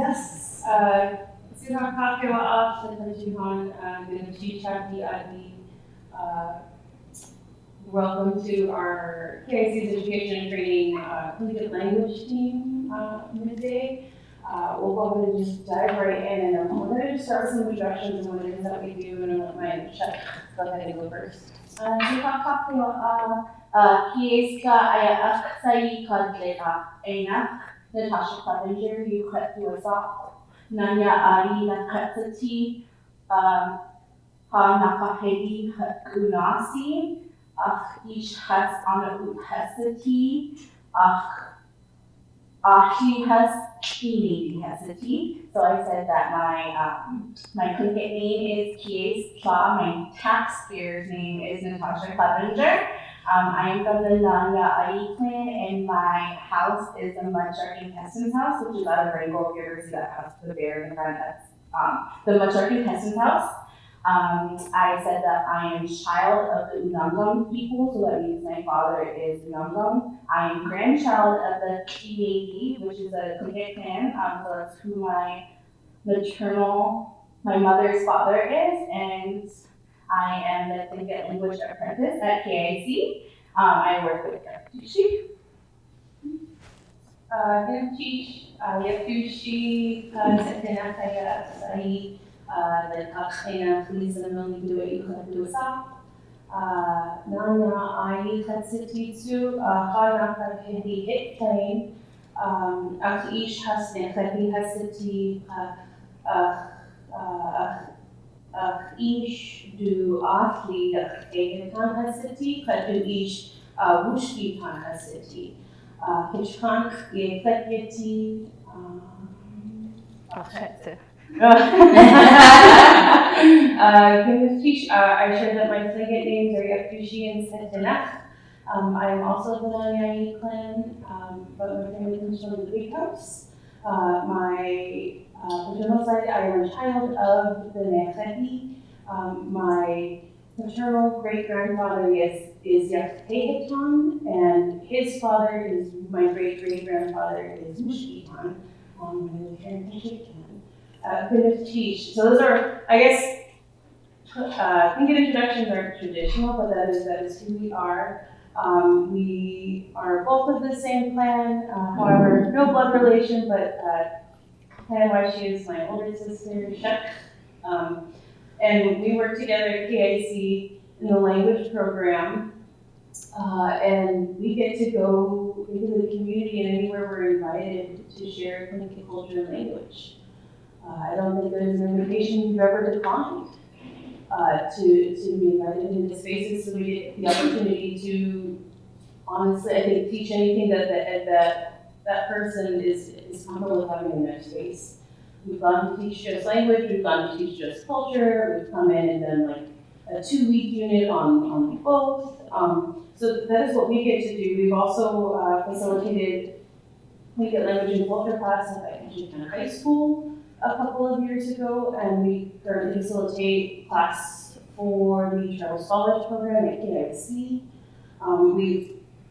Yes, Sina Kakewa of the Ketchikan Indian welcome to our KIC's Education and Training Tlingit Language Team midday. We'll go ahead and just dive right in, and we're going to just start with some introductions and what it is that we do, and I'll let my chef go ahead and go first. Kiyéis Tláa Natasha Clevenger, Sanyaa Nakahedi Unasi, Ish has on Hesity, Ashi has Hesity. So I said that my Tlingit name is Kiyéis Tláa, my taxpayer's name is Natasha Clevenger. I am from the Sanyaa clan, and my house is the Mucharking Heston's house, which is out of Rainbow. If you ever see that house with the bear in front, that's the Mucharking Heston's house. I said that I am child of the Unangam people, so that means my father is Unangam. I am grandchild of the Kiyéis, which is a Tlingit clan, so that's who my mother's father is, and I am the Tlingit Language Apprentice at KIC. I work with Yakdushí. Yakdushí, Tundataani, the Capstone, please, and Milne-DeWitt, Sanyaa, Ketchikan Indian Community, Ish do atli Ketchikan Wushki Ketchikan Tlingit I shared that my Tlingit names are Yakdushí and Sanyaa. I am also of the Sanyaa clan, but my family comes from the Big House. My paternal side, I am a child of the Nekheti. My maternal great-grandfather is Yakdushí, and his father is, my great-great-grandfather is Mushkitan. My Ketchikan. So those are, I guess, Tlingit introductions are traditional, but that is who we are. We are both of the same clan, however, no blood relation, but clan-wise, she is my older sister, Shek. And we work together at KIC in the language program, and we get to go into the community and anywhere we're invited to share Tlingit culture and language. I don't think there's an invitation we've ever declined to be invited into spaces, so we get the opportunity to, honestly, I think, teach anything that person is comfortable with having in their space. We've gone to teach just language, we've gone to teach just culture, we've come in and done like a 2-week unit on both. So that is what we get to do. We've also facilitated Tlingit language and culture class at Ketchikan High School a couple of years ago, and we currently facilitate class for the Travel Scholars Program at KIC.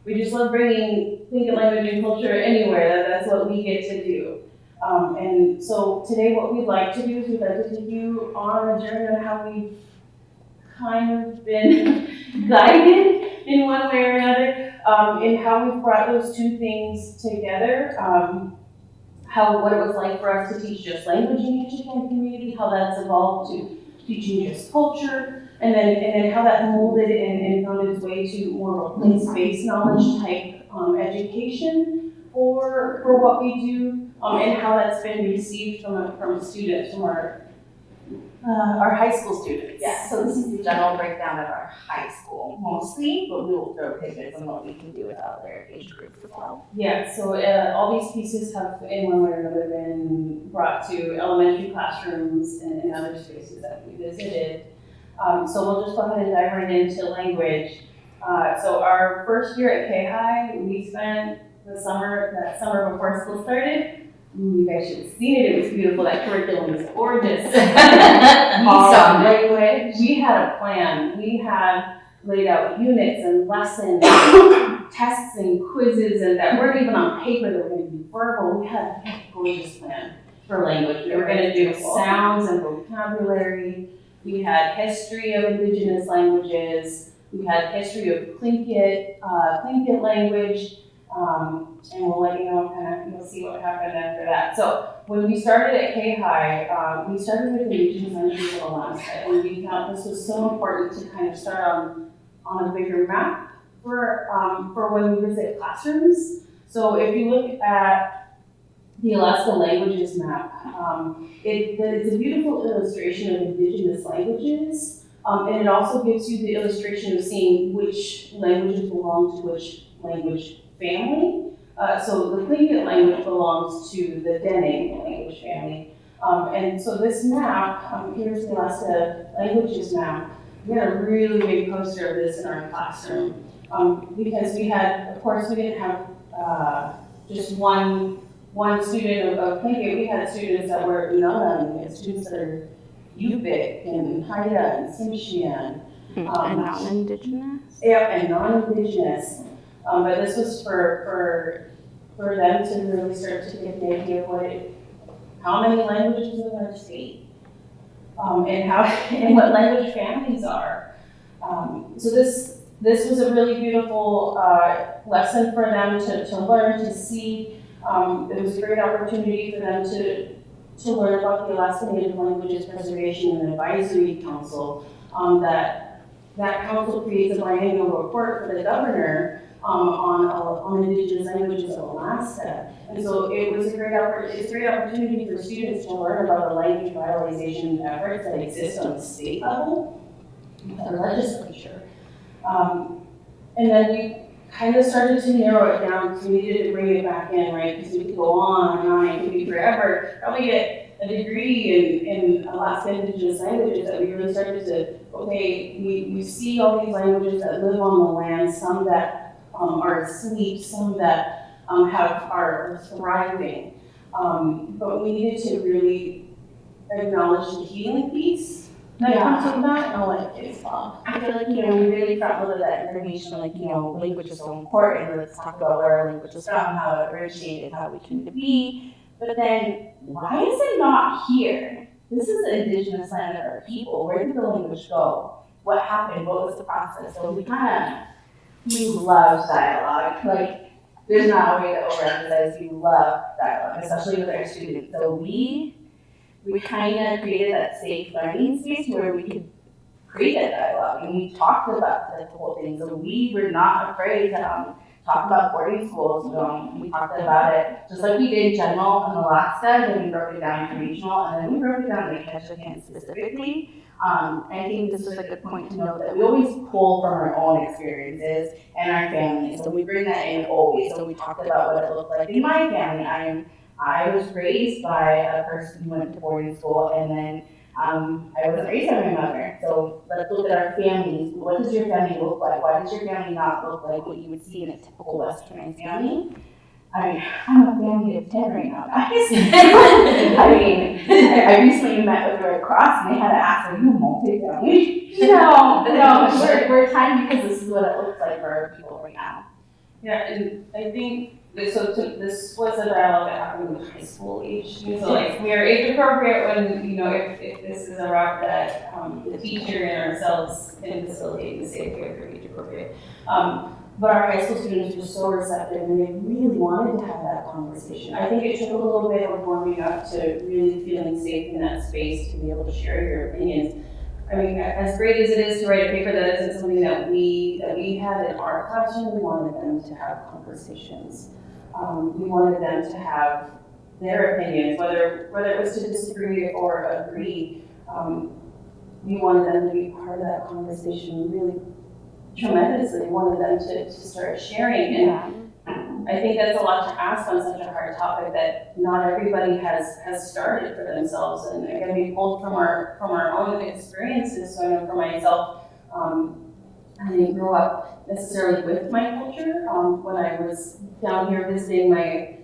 We just love bringing Tlingit language and culture anywhere. That's what we get to do. And so today what we'd like to do is we'd like to take you on a journey on how we've kind of been guided in one way or another, in how we've brought those two things together. What it was like for us to teach just language in the Ketchikan community, how that's evolved to teaching just culture, and then how that molded and found its way to more of a place-based knowledge type education for what we do, and how that's been received from students, from our high school students. Yeah, so this is the general breakdown of our high school, mostly, but we will throw tidbits on what we can do with other age groups as well. Yeah, so all these pieces have, in one way or another, been brought to elementary classrooms and other spaces that we visited. So we'll just go ahead and dive right into language. So our first year at K-High, we spent that summer before school started. You guys should have seen it. It was beautiful. That curriculum was gorgeous. Language. We had a plan. We had laid out units and lessons, tests and quizzes, and that weren't even on paper. They were going to be verbal. We had a gorgeous plan. for language. We were going to do sounds and vocabulary. We had history of Indigenous languages. We had history of Tlingit language. And we'll let you know you'll see what happened after that. So when we started at KI, we started with Indigenous languages of Alaska, and we felt this was so important to kind of start on a bigger map for when we visit classrooms. So if you look at the Alaska languages map, it's a beautiful illustration of Indigenous languages, and it also gives you the illustration of seeing which languages belong to which language family. So the Tlingit language belongs to the Dene language family. And so this map, here's the Alaska languages map. We had a really big poster of this in our classroom because we had, of course, we didn't have just one student of Tlingit. We had students that were Nunnan, we had students that are Yupik and Haida and Tsimshian. And non-Indigenous? Yeah, and non-Indigenous. But this was for them to really start to get an idea of how many languages live in our state, and what language families are. So this was a really beautiful lesson for them to learn, to see. It was a great opportunity for them to learn about the Alaska Native Languages Preservation and Advisory Council. That council creates a biannual report for the governor on Indigenous languages of Alaska. And so it was a great opportunity for students to learn about the language revitalization efforts that exist on the state level with our legislature. And then we kind of started to narrow it down because we needed to bring it back in, right? Because we could go on and on, it could be forever. Probably get a degree in Alaska Indigenous languages that we really started to, okay, we see all these languages that live on the land, some that are asleep, some that are thriving. But we needed to really acknowledge the healing piece that comes with that, and I'll let Kiyéis talk. I feel like, we really front loaded that information, like, language is so important. Let's talk about where our language is from, how it originated, how we came to be. But then, why is it not here? This is the Indigenous land of our people. Where did the language go? What happened? What was the process? So we love dialogue. Like, there's not a way to overemphasize, we love dialogue, especially with our students. So we kind of created that safe learning space where we could create that dialogue, and we talked about the whole thing. So we were not afraid to talk about boarding schools. We talked about it just like we did general in Alaska, then we broke it down to regional, and then we broke it down to Ketchikan specifically. I think this is a good point to note that we always pull from our own experiences and our families, so we bring that in always. So we talked about what it looked like in my family. I was raised by a person who went to boarding school, and then I wasn't raised by my mother. So let's look at our families. What does your family look like? Why does your family not look like what you would see in a typical Westernized family? I'm a family of 10 right now, guys. I recently met with Red Cross, and they had to ask, are you multi-family? No, we're tiny because this is what it looks like for our people right now. Yeah, and I think this was a dialogue that happened with high school age. So like we are age appropriate when, if this is a route that the teacher and ourselves can facilitate in a safe way for age appropriate. But our high school students were so receptive, and they really wanted to have that conversation. I think it took a little bit of warming up to really feeling safe in that space to be able to share your opinions. I mean, as great as it is to write a paper that isn't something that we had in our classroom, we wanted them to have conversations. We wanted them to have their opinions, whether it was to disagree or agree. We wanted them to be part of that conversation really tremendously. We wanted them to start sharing. And I think that's a lot to ask on such a hard topic that not everybody has started for themselves. And again, we pulled from our own experiences. So I know for myself, I didn't grow up necessarily with my culture. When I was down here visiting my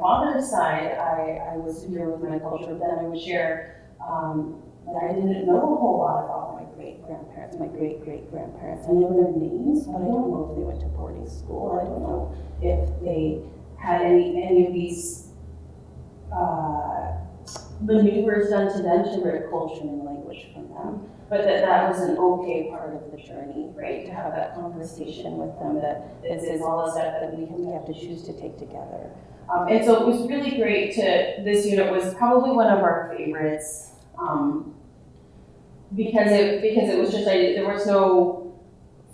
father's side, I was here with my culture. But then I would share that I didn't know a whole lot about my great-grandparents, my great-great-grandparents. I know their names, but I don't know if they went to boarding school. I don't know if they had any of these maneuvers done to them to rip culture and language from them. But that was an okay part of the journey, right? To have that conversation with them that this is all the stuff that we have to choose to take together. And so it was really great this unit was probably one of our favorites because it was just, there was no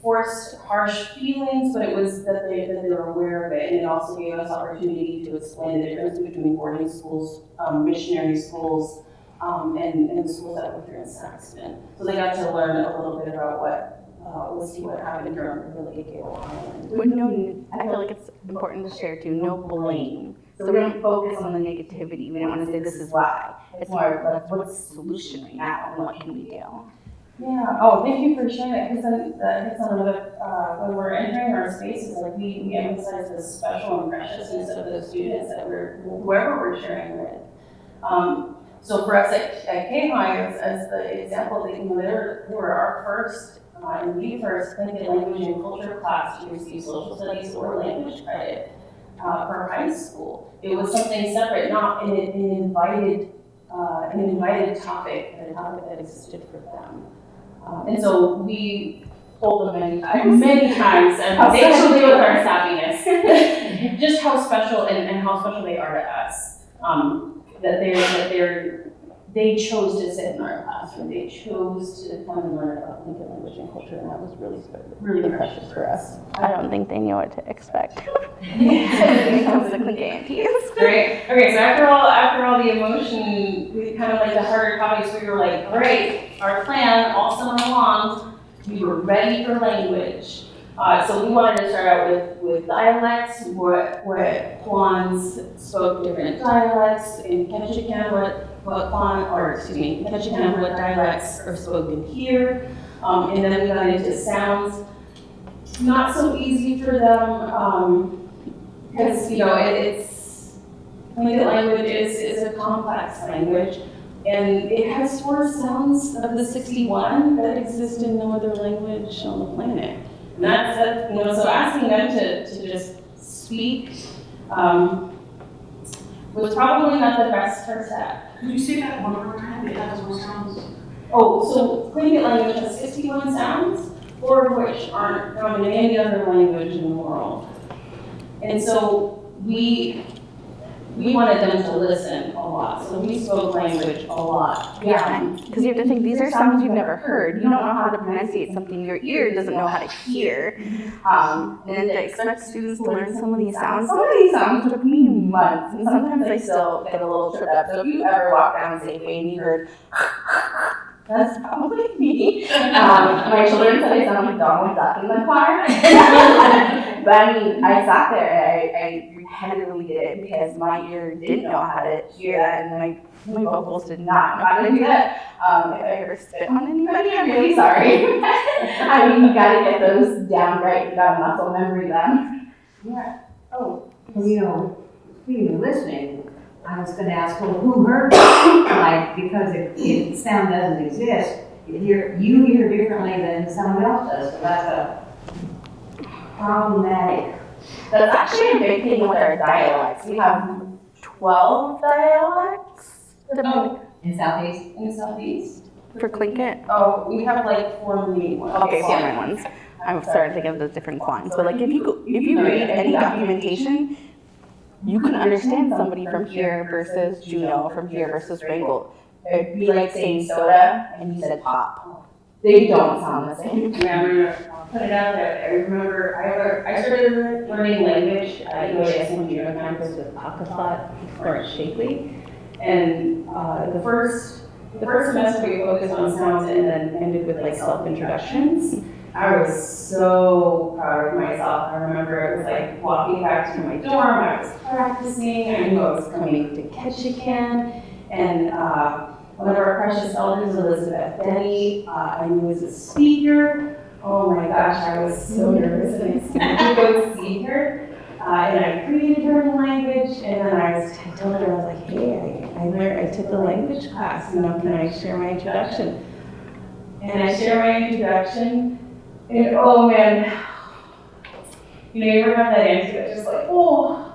forced, harsh feelings, but it was that they were aware of it, and it also gave us opportunity to explain the difference between boarding schools, missionary schools, and the schools that were here in Saxton. So they got to learn a little bit about what happened here on the Lingit Island. With I feel like it's important to share too, no blame. So we don't focus on the negativity. We don't want to say this is why. It's more like what's the solution right now and what can we do? Yeah. Oh, thank you for sharing that, because then that hits on another, when we're entering our spaces, like we emphasize the special and preciousness of the students that whoever we're sharing with. So for us at KIC, as the example, they were our first and the first Tlingit Language and Culture class to receive social studies or language credit for high school. It was something separate, not an invited topic, but a topic that existed for them. And so we told them many times, and they should deal with our savviness, just how special and how special they are to us. They chose to sit in our classroom. They chose to come and learn about Tlingit language and culture, and that was really precious for us. I don't think they know what to expect when it comes to Tlingit Aunties. Great. Okay, so after all the emotion, we kind of like the harder topics, we were like, great, our plan all summer long, we were ready for language. So we wanted to start out with dialects, what Kwáans spoke different dialects in Ketchikan, Ketchikan, what dialects are spoken here. And then we got into sounds. Not so easy for them, because, it's Tlingit language is a complex language, and it has 4 sounds of the 61 that exist in no other language on the planet. And that's so asking them to just speak was probably not the best first step. Could you say that one more time? It has more sounds. Oh, so Tlingit language has 61 sounds, 4 of which aren't found in any other language in the world. And so we wanted them to listen a lot, so we spoke language a lot. Yeah, because you have to think these are sounds you've never heard. You don't know how to pronunciate something your ear doesn't know how to hear. And then to expect students to learn some of these sounds took me months, and sometimes I still get a little tripped up. So if you ever walk down Safeway and you heard, that's probably me. My children said I sound like Donald Duck in the car. But I sat there and I repetitively did it because my ear didn't know how to hear that, and my vocals did not know how to do that. If I ever spit on anybody, I'm really sorry. You gotta get those down right. You gotta muscle memory them. Yeah. Oh. Well, speaking of listening, I was going to ask, well, who heard it? Because if sound doesn't exist, you hear differently than someone else does. So that's a problematic. That's actually a big thing with our dialects. We have 12 dialects In Southeast? In the Southeast? for Tlingit. Oh, we have like 4 main ones. Okay, foreign ones. I'm starting to think of the different Kwáans. But like if you read any documentation, you can understand somebody from here versus Juneau, from here versus Wrangell. It'd be like saying soda and you said pop. They don't sound the same. Yeah, I'm gonna put it out there. I remember I started learning language at UAS on Juneau campus with Akafat or Shakely. And the first semester we focused on sounds and then ended with like self-introductions. I was so proud of myself. I remember it was like walking back to my dorm, I was practicing, I knew I was coming to Ketchikan, and one of our precious elders, Elizabeth Denny, I knew was a speaker. Oh my gosh, I was so nervous and excited to go see her. And I greeted her in language, and then I told her, I was like, hey, I took the language class, can I share my introduction? And I share my introduction, and oh man, you ever have that auntie that's just like, oh,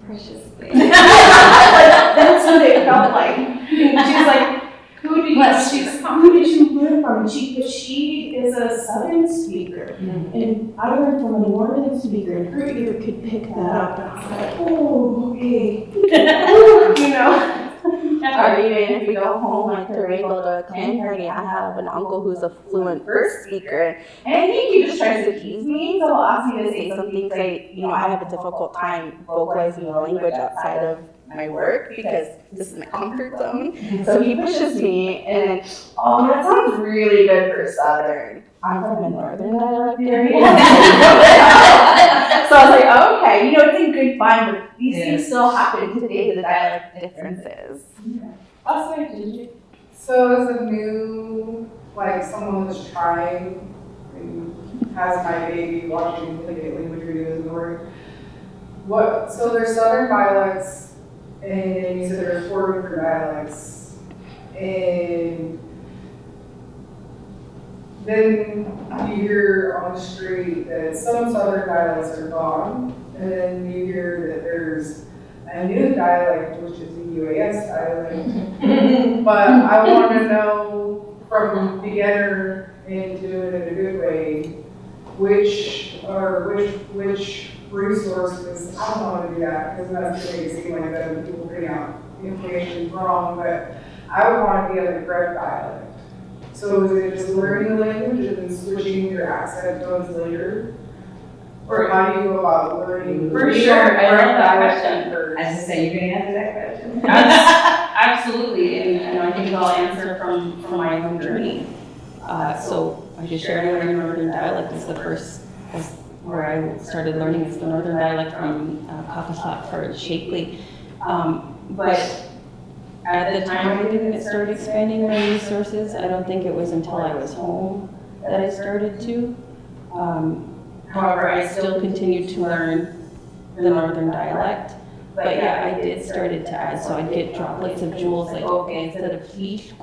precious thing. That's what it felt like. She's like, who did you learn from? And she is a Southern speaker, and I learned from a Northern speaker, and her ear could pick that up. And I was like, oh, okay, you know. Or even if we go home, like to Regal to a clan party, I have an uncle who's a fluent first speaker, and I think he just tries to tease me, so he'll ask me to say something, because I have a difficult time vocalizing the language outside of my work, because this is my comfort zone. So he pushes me, and then, oh, that sounds really good for Southern. I'm from a Northern dialect area. So I was like, okay, it's in good fun, but these things still happen today, the dialect differences. So as a new, someone that's trying, and has my baby watching Tlingit language videos in the morning, so there's Southern dialects, and you said there's 4 different dialects, and then you hear on the street that some Southern dialects are gone, and then you hear that there's a new dialect, which is the UAS dialect. But I want to know from beginner and do it in a good way, which resources, I don't want to do that because that's going to make it seem like that people bring out information wrong, but I would want to be on the correct dialect. So is it just learning the language and then switching your accent tones later? Or how do you go about learning? For sure, I love that question. As I say, you're gonna answer that question. Absolutely, and I think I'll answer from my own journey. So I just shared learning Northern dialect is the first, where I started learning is the Northern dialect from Kakasat for Shakely. But at the time I didn't start expanding my resources. I don't think it was until I was home that I started to. However, I still continued to learn the Northern dialect. But yeah, I did started to add, so I'd get droplets of jewels, like, okay, instead of fleet,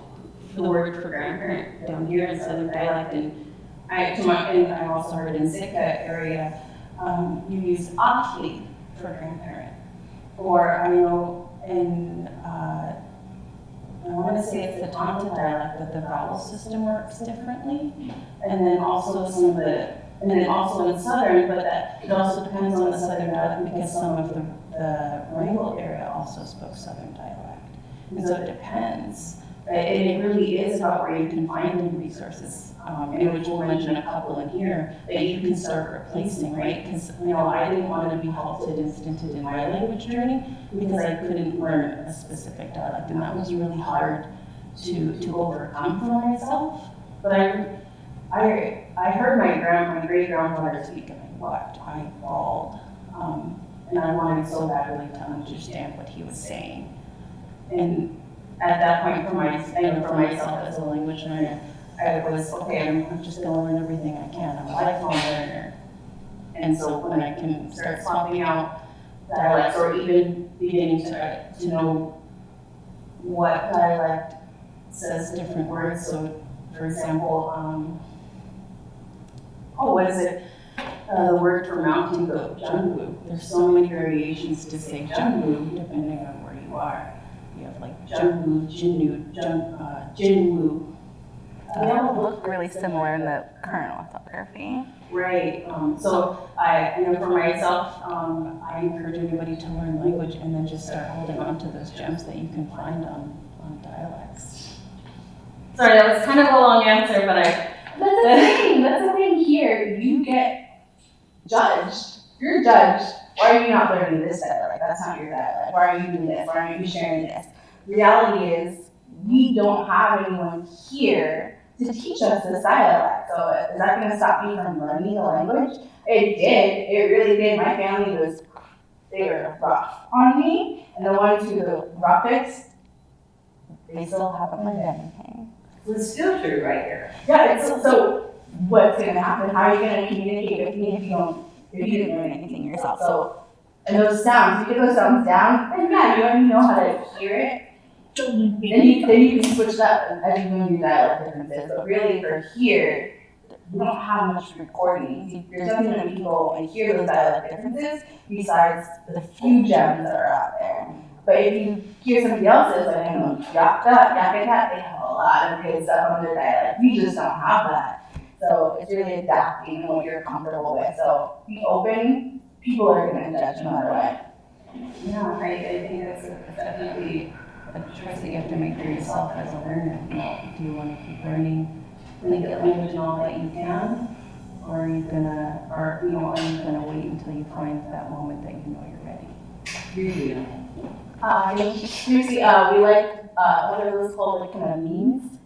the word for grandparent down here in Southern dialect, and I also heard in Sitka area, you use Akli for grandparent. Or I know in, I want to say it's the Taant dialect that the vowel system works differently, and then also and then also in Southern, but that it also depends on the Southern dialect because some of the Wrangell area also spoke Southern dialect. And so it depends. And it really is about where you can find the resources, and which we'll mention a couple in here, that you can start replacing, right? Because I didn't want to be halted and stinted in my language journey because I couldn't learn a specific dialect, and that was really hard to overcome for myself. But I heard my great grandfather speak, and I wept, I bawled, and I wanted so badly to understand what he was saying. And at that point, for myself as a language learner, I was, okay, I'm just going to learn everything I can. I'm a lifelong learner. And so when I can start swapping out dialects or even beginning to know what dialect says different words. So, for example, what is it? The word for mountain goat, jungu. There's so many variations to say jungu depending on where you are. You have like jungu, jinnu, jinwu. They all look really similar in the current orthography. Right. So for myself, I encourage anybody to learn language and then just start holding on to those gems that you can find on dialects. Sorry, that was kind of a long answer, but That's the thing here. You get judged. You're judged. Why are you not learning this dialect? That's not your dialect. Why are you doing this? Why aren't you sharing this? Reality is, we don't have anyone here to teach us this dialect. So is that going to stop me from learning the language? It did. It really did. My family they were rough on me. And the ones who were the roughest, they still haven't learned anything. Well, it's still true right here. Yeah, so what's going to happen? How are you going to communicate with me if you didn't learn anything yourself? So, and those sounds, you get those sounds down, and yeah, you already know how to hear it. Then you can switch that as you learn your dialect differences. But really, for here, we don't have much recordings. There's nothing that we can go and hear those dialect differences besides the few gems that are out there. But if you hear somebody else's, like I know Yakda, Yakata, they have a lot of good stuff on their dialect. We just don't have that. So it's really adapting what you're comfortable with. So be open. People are going to judge no matter what. Yeah, I think that's definitely a choice that you have to make for yourself as a learner. You know, do you want to keep learning Lingit language and all that you can? Or are you gonna wait until you find that moment that you know you're ready? Really? Seriously, we like, what are those called, like kind of memes?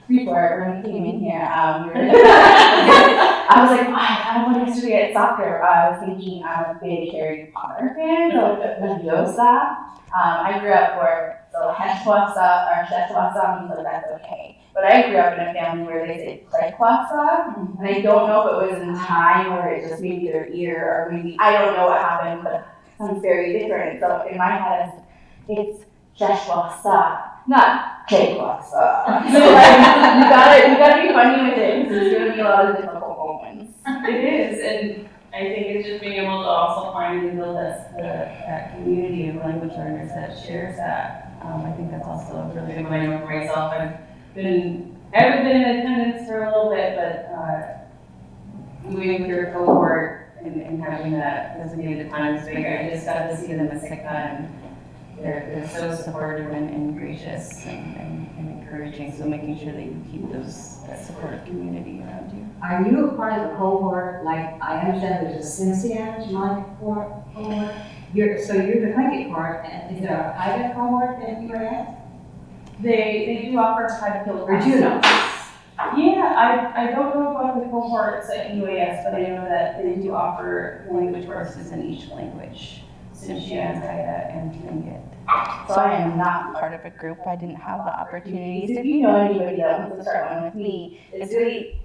Before, when we came in here, I was like, I want to study at soccer. I was thinking I'm a big Harry Potter fan, so Leviosa. I grew up where, so Heshwasa or Sheshwasa means that that's okay. But I grew up in a family where they say Prekwasa, and I don't know if it was in time or it just maybe their ear or maybe, I don't know what happened, but it sounds very different. So in my head, it's Sheshwasa. Not Prekwasa. So like, you gotta be funny with it because there's gonna be a lot of difficult moments. It is, and I think it's just being able to also find and build that community of language learners that shares that. I think that's also a really big one. I know for myself, I haven't been in attendance for a little bit, but moving through a cohort and having that designated time is big. I just got to see them as Sikka, and they're so supportive and gracious and encouraging. So making sure that you keep that supportive community around you. Are you a part of the cohort, like, I understand there's a Sanyaa cohort? You're the Tlingit cohort, and is there a private cohort that you're at? They do offer private field Or do you know? Yeah, I don't know about the cohorts at UAS, but I know that they do offer language courses in each language. Sanyaa, Haida, and Lingit. So I am not part of a group. I didn't have the opportunities. If you know anybody that wants to start one with me, it's really,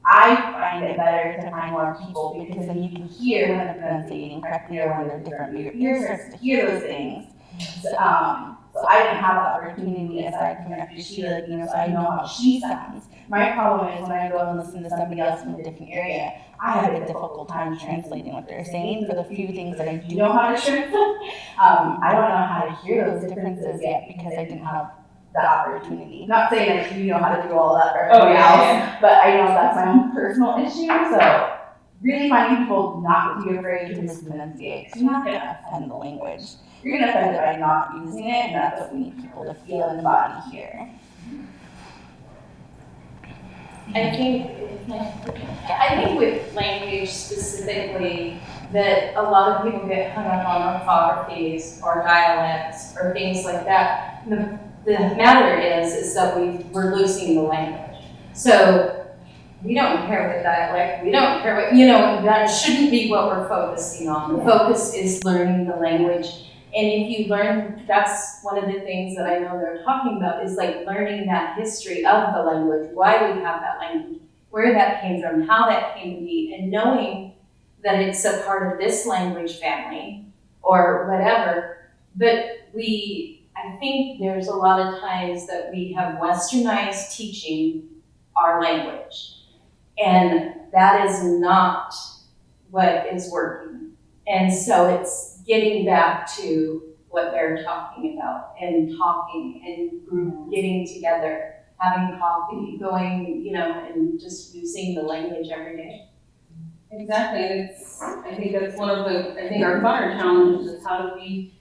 I find it better to find more people because then you can hear when they're pronunciating correctly or when they're different. Your ear starts to hear those things. So I didn't have the opportunity aside from Yakdushí, so I know how she sounds. My problem is when I go and listen to somebody else from a different area, I have a difficult time translating what they're saying for the few things that I do know how to translate. I don't know how to hear those differences yet because I didn't have the opportunity. Not saying that you know how to do all that for everybody else, but I know that's my own personal issue. So really finding people not to be afraid to mispronunciate because you're not going to offend the language. You're going to offend it by not using it, and that's what we need people to feel and embody here. I think with language specifically, that a lot of people get hung up on orthographies or dialects or things like that. The matter is that we're losing the language. So we don't care what dialect, we don't care what, that shouldn't be what we're focusing on. The focus is learning the language. And if you learn, that's one of the things that I know they're talking about is like learning that history of the language, why we have that language, where that came from, how that came to be, and knowing that it's a part of this language family or whatever. But I think there's a lot of times that we have westernized teaching our language. And that is not what is working. And so it's getting back to what they're talking about and talking and getting together, having coffee, going, and just using the language every day. Exactly, and I think that's one of our funner challenges is how do we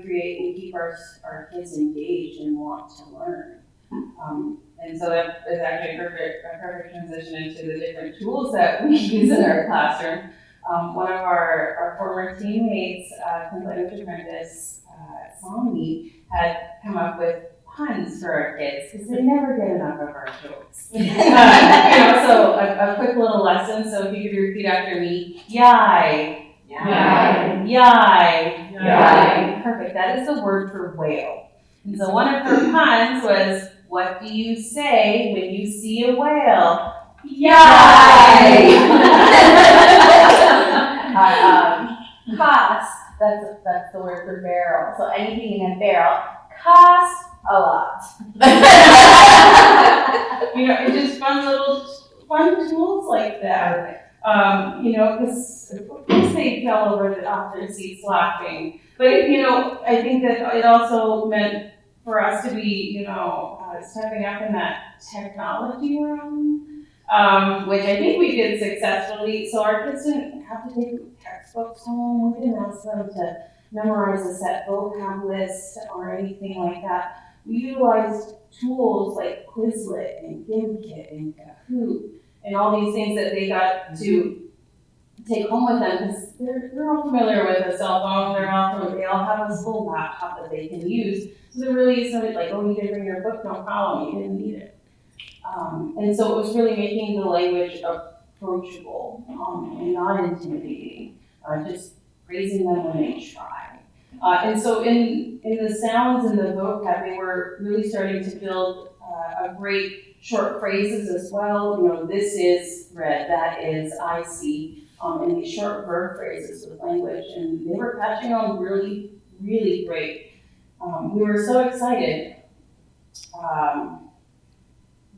create and keep our kids engaged and want to learn. And so that is actually a perfect transition into the different tools that we use in our classroom. One of our former teammates, Apprentice, Sanyaa, had come up with puns for our kids because they never get enough of our jokes. So a quick little lesson. So if you could repeat after me, yai, yai, yai, yai. Perfect. That is the word for whale. And so one of her puns was, what do you say when you see a whale? Yai! Cost, that's the word for barrel. So anything in a barrel costs a lot. It's just fun tools like that. You know, because they fell over off their seats laughing. But, you know, I think that it also meant for us to be, you know, stepping up in that technology realm, which I think we did successfully. So our kids didn't have to take textbooks home. We didn't ask them to memorize a set vocab list or anything like that. We utilized tools like Quizlet and Gimkit and Kahoot and all these things that they got to take home with them because they're all familiar with a cell phone. They all have a full laptop that they can use. So there really isn't like, oh, you didn't bring your book, no problem, you didn't need it. And so it was really making the language approachable and not intimidating, just praising them when they try. And so in the sounds and the vocab, they were really starting to build a great short phrases as well. You know, this is red, that is I see, and these short verb phrases with language. And they were catching on really, really great. We were so excited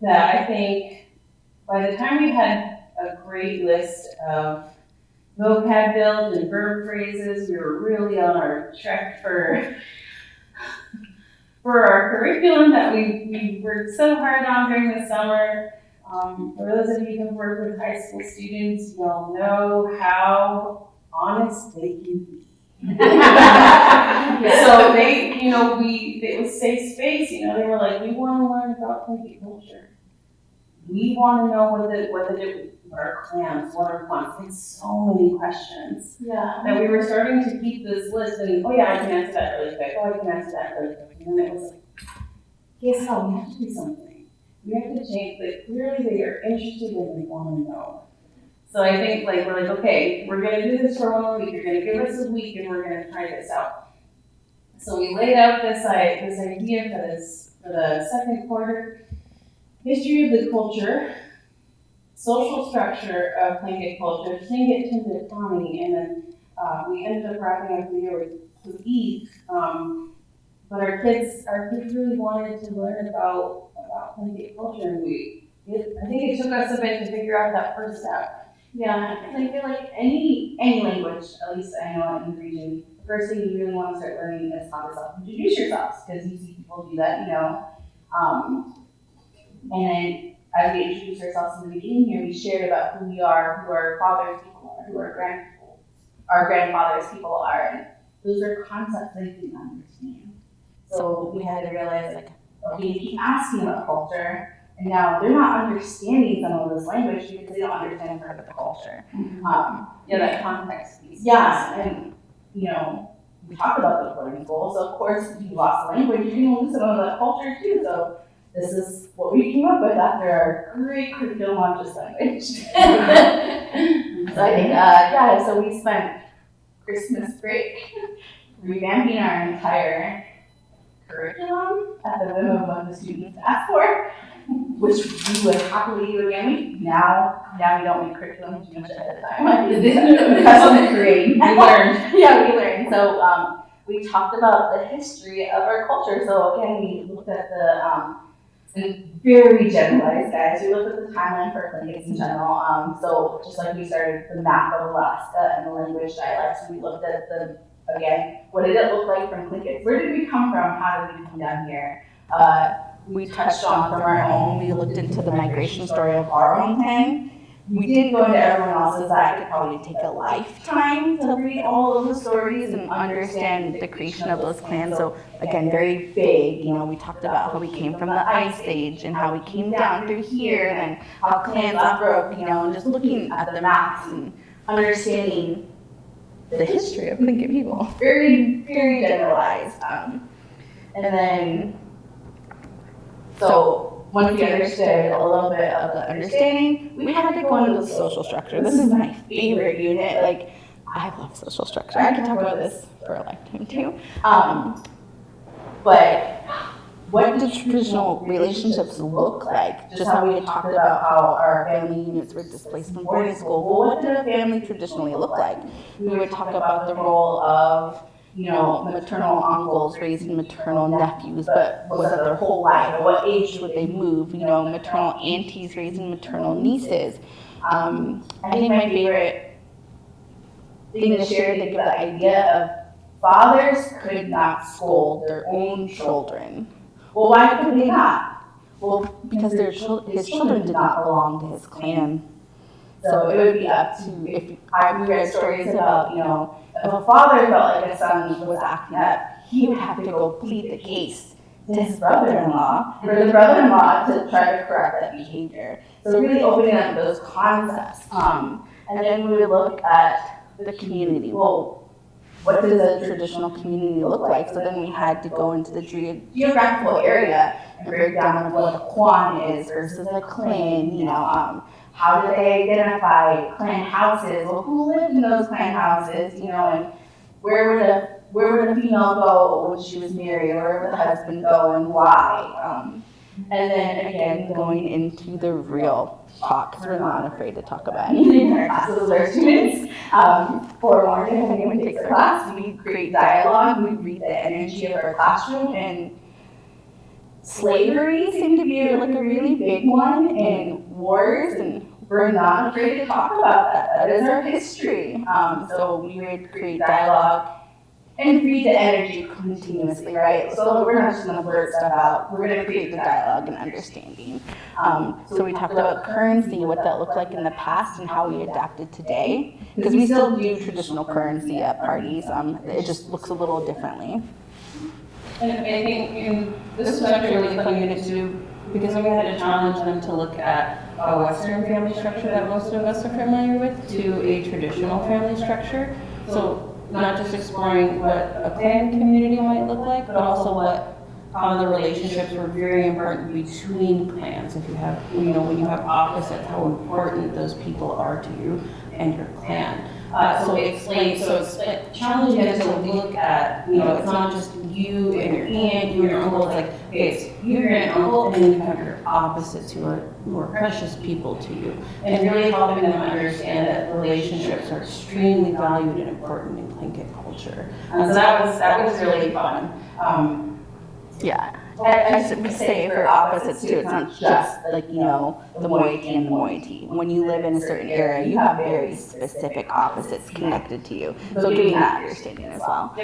that I think by the time we had a great list of vocab build and verb phrases, we were really on our trek for our curriculum that we worked so hard on during the summer. For those of you who work with high school students, you'll know how honest they can be. So they, you know, it was safe space, you know, they were like, we want to learn about Tlingit culture. We want to know what are clans, what are Kwáan. It's so many questions. Yeah. That we were starting to keep this list and, oh yeah, I can answer that really quick. Oh, I can answer that really quick. And then it was like, guess how? We have to do something. We have to change, like clearly they are interested and they want to know. So I think like, we're like, okay, we're gonna do this for 1 week. You're gonna give us a week and we're gonna try this out. So we laid out this idea for the second quarter. History of the culture, social structure of Tlingit culture, Tlingit Tundataani, and then we ended up wrapping up the year with Eid. But our kids really wanted to learn about Tlingit culture, and I think it took us a bit to figure out that first step. Yeah, and I feel like any language, at least I know in the region, the first thing you really want to start learning is how to self-introduce yourselves, because you see people do that, you know. And then as we introduced ourselves in the beginning here, we shared about who we are, who our father's people are, who our grandfather's people are, and those are concepts they didn't understand. So we had to realize, like, okay, you keep asking about culture, and now they're not understanding some of this language because they don't understand part of the culture. That context piece. Yeah, and you know, we talked about the learning goals. So of course, if you lost the language, you're going to lose some of that culture too. So this is what we came up with after our great curriculum on just language. So I think, so we spent Christmas break revamping our entire curriculum at the whim of what the students asked for, which we would happily do again. Now we don't make curriculum too much ahead of time. That's what we create. We learned. Yeah, we learned. So we talked about the history of our culture. So again, we looked at and very generalized, guys. We looked at the timeline for Tlingits in general. So just like we started the map of Alaska and the language dialects, we looked at again, what did it look like from Tlingits? Where did we come from? How did we come down here? We touched on from our own. We looked into the migration story of our own clan. We didn't go into everyone else's. That could probably take a lifetime to read all of the stories and understand the creation of those clans. So again, very big. You know, we talked about how we came from the Ice Age and how we came down through here, and then how clans broke. You know, and just looking at the maps and understanding the history of Tlingit people. Very, very generalized. And then, so once we understood a little bit of the understanding, we had to go into the social structure. This is my favorite unit. Like, I love social structure. I could talk about this for a lifetime too. But what do traditional relationships look like? Just how we had talked about how our family units were displaced from boarding school. Well, what did a family traditionally look like? We would talk about the role of, you know, maternal uncles raising maternal nephews, but was that their whole life? At what age would they move? You know, maternal aunties raising maternal nieces. I think my favorite thing to share to give the idea of fathers could not scold their own children. Well, why could they not? Well, because his children did not belong to his clan. So it would be up to, if I read stories about, if a father felt like a son was acting up, he would have to go plead the case to his brother-in-law, for the brother-in-law to try to correct that behavior. So really opening up those concepts. And then we would look at the community. Well, what does a traditional community look like? So then we had to go into the geographical area and break down what a Kwáan is versus a clan, how do they identify clan houses? Well, who lived in those clan houses, and where would a female go when she was married, or where would the husband go and why? And then again, going into the real talk, because we're not afraid to talk about anything in our classes with our students. Forewarning, if anyone takes a class, we create dialogue, we read the energy of our classroom, and slavery seemed to be like a really big one, and wars, and we're not afraid to talk about that. That is our history. So we would create dialogue and read the energy continuously, right? So we're not just going to blurt stuff out. We're going to create the dialogue and understanding. So we talked about currency, what that looked like in the past and how we adapted today. Because we still do traditional currency at parties. It just looks a little differently. And I think this was actually a really fun unit to do, because we had to challenge them to look at a Western family structure that most of us are familiar with to a traditional family structure. So not just exploring what a clan community might look like, but also how the relationships were very important between clans. If you have, when you have opposites, how important those people are to you and your clan. Challenging them to look at, it's not just you and your aunt, you and your uncle. It's like, okay, it's you, your aunt, and uncle, and then you have your opposites who are more precious people to you. And really helping them understand that relationships are extremely valued and important in Tlingit culture. And so that was really fun. Yeah. I should say for opposites too, it's not just like, the moiety and the moiety. When you live in a certain area, you have very specific opposites connected to you. So giving that understanding as well.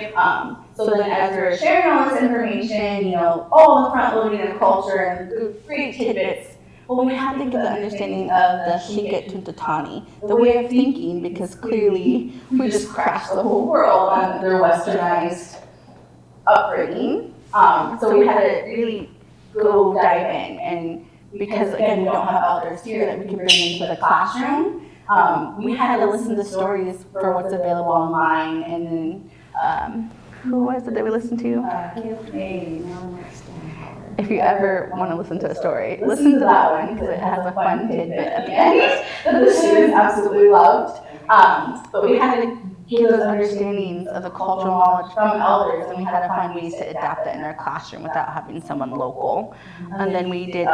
So then as we're sharing all this information, all the front loading of culture and great tidbits, well, we had to give the understanding of the Lingit Tundataani, the way of thinking, because clearly we just crashed the whole world on their westernized upbringing. So we had to really go dive in, and because again we don't have elders here that we can bring into the classroom, we had to listen to stories for what's available online, and then who was it that we listened to? If you ever want to listen to a story, listen to that one because it has a fun tidbit at the end that the students absolutely loved. But we had to give those understandings of the cultural knowledge from elders, and we had to find ways to adapt that in our classroom without having someone local. And then we did,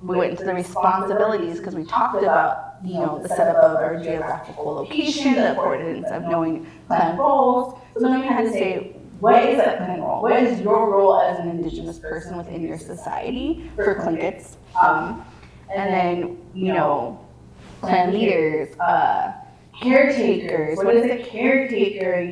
we went into the responsibilities because we talked about, the setup of our geographical location, the importance of knowing clan roles. So then we had to say, what is that clan role? What is your role as an Indigenous person within your society for Tlingits? And then, clan leaders, caretakers. What is a caretaker?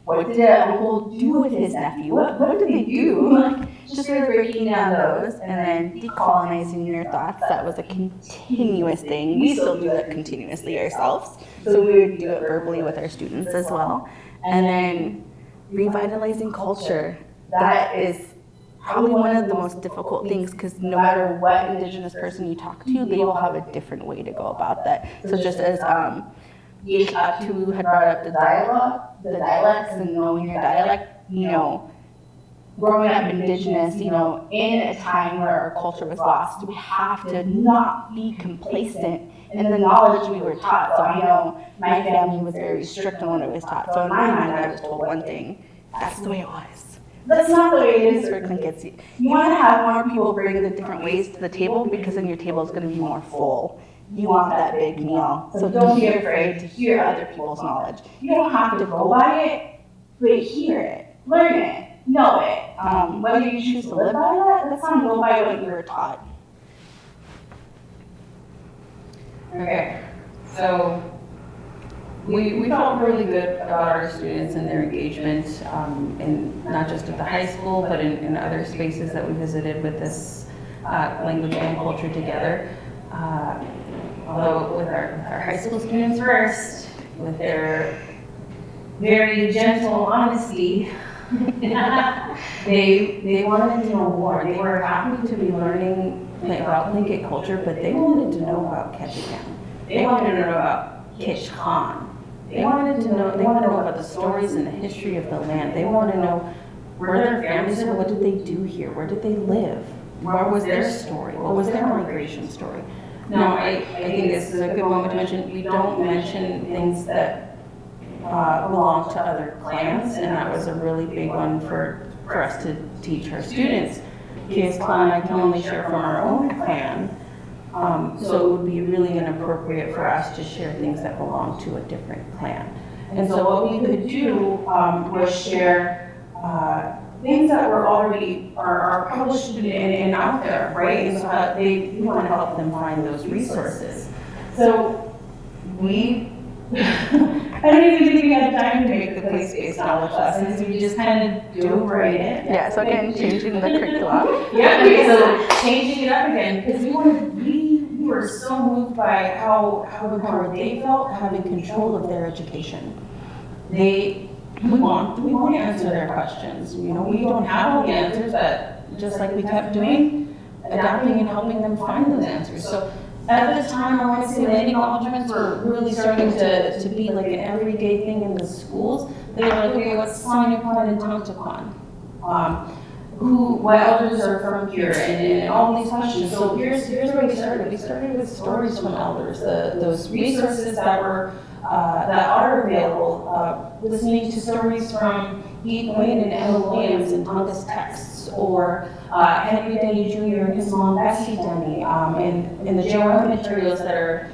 What did uncle do with his nephew? What did they do? Just really breaking down those, and then decolonizing your thoughts. That was a continuous thing. We still do that continuously ourselves. So we would do it verbally with our students as well. And then revitalizing culture. That is probably one of the most difficult things, because no matter what Indigenous person you talk to, they will have a different way to go about that. So just as Kiyéis Tláa had brought up the dialects and knowing your dialect, growing up Indigenous, in a time where our culture was lost, we have to not be complacent in the knowledge we were taught. So I know my family was very strict on what it was taught. So in my mind, I was told one thing, that's the way it was. That's not the way it is for Tlingits. You want to have more people bring the different ways to the table, because then your table is going to be more full. You want that big meal. So don't be afraid to hear other people's knowledge. You don't have to go by it, but hear it, learn it, know it. Whether you choose to live by that, that's not go by what you were taught. Okay, so we felt really good about our students and their engagement, in not just at the high school, but in other spaces that we visited with this language and culture together. Although with our high school students first, with their very gentle honesty, they wanted to know more. They were happy to be learning about Lingit culture, but they wanted to know about Ketchikan. They wanted to know about Ketchikan. They wanted to know about the stories and the history of the land. They wanted to know where their families are, what did they do here, where did they live, what was their story, what was their migration story. Now, I think this is a good moment to mention, we don't mention things that belong to other clans, and that was a really big one for us to teach our students. Kiyéis Tláa, I can only share from our own clan, so it would be really inappropriate for us to share things that belong to a different clan. And so what we could do was share things that were already are published and out there, right? And so we want to help them find those resources. So I don't even think we had time to make the place-based knowledge lessons. We just kind of dove right in. Yeah, so again, changing the curriculum. Yeah, okay, so changing it up again, because we were so moved by how empowered they felt having control of their education. We want to answer their questions. You know, we don't have all the answers, but just like we kept doing, adapting and helping them find those answers. So at the time, I want to say that acknowledgements were really starting to be like an everyday thing in the schools. They were like, okay, what's Sanyaa, Kwáan, and Taant? What elders are from here, and all these questions. So here's where we started. We started with stories from elders, those resources that are available, listening to stories from Kwáan and Emma Williams in Tongass texts, or Henry Denny Jr. and his mom Bessie Denny, and the JOM materials that are